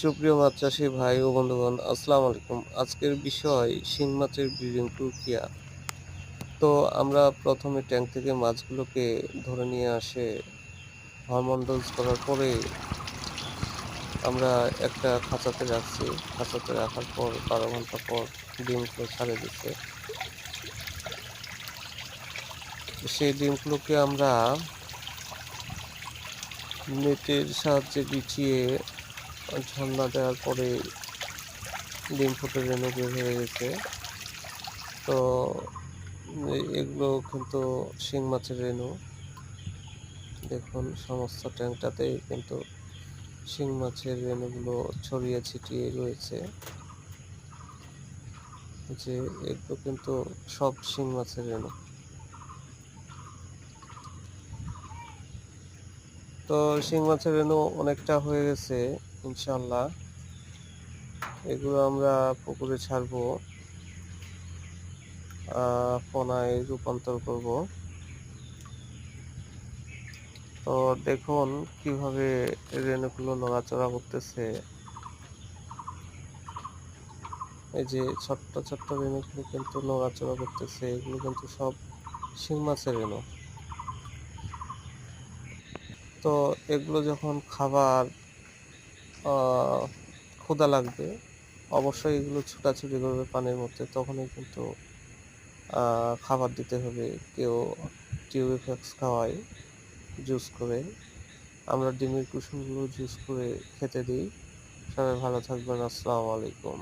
সুপ্রিয় মাছ চাষী ভাই ও বন্ধুগণ, আসসালামু আলাইকুম। আজকের বিষয় শিং মাছের ব্রিডিং প্রক্রিয়া। তো আমরা প্রথমে ট্যাঙ্ক থেকে মাছগুলোকে ধরে নিয়ে আসে হরমোন ডোজ করার পরে আমরা একটা খাঁচাতে রাখছি। খাঁচাতে রাখার পর 12 ঘন্টা পর ডিমগুলো ছাড়ে দিছে। সেই ডিমগুলোকে আমরা নেটের সাহায্যে বিছিয়ে ঝর্ণা দেওয়ার পরে ডিম ফুটে রেণু বের হয়ে গেছে। তো এগুলো কিন্তু শিং মাছের রেণু। দেখুন সমস্ত ট্যাঙ্কটাতেই কিন্তু শিং মাছের রেণুগুলো ছড়িয়ে ছিটিয়ে রয়েছে, যে এগুলো কিন্তু সব শিং মাছের রেণু। তো শিং মাছের রেণু অনেকটা হয়ে গেছে, ইনশাল্লাহ এগুলো আমরা পুকুরে ছাড়বো, পোনায় রূপান্তর করব। তো দেখুন কিভাবে রেণুগুলো নড়াচড়া করতেছে। এই যে ছোট্ট ছোট্ট রেণুগুলো কিন্তু নড়াচড়া করতেছে, এগুলো কিন্তু সব শিং মাছের রেণু। তো এগুলো যখন খাবার আহ, ক্ষুধা লাগবে, অবশ্যই এগুলো ছুটাছুটি করবে পানির মধ্যে, তখনই কিন্তু খাবার দিতে হবে। কেউ টিউবিফ্যাক্স খাওয়ায় জুস করে, আমরা ডিমের কুসুমগুলো জুস করে খেতে দিই। সবাই ভালো থাকবেন, আসসালামু আলাইকুম।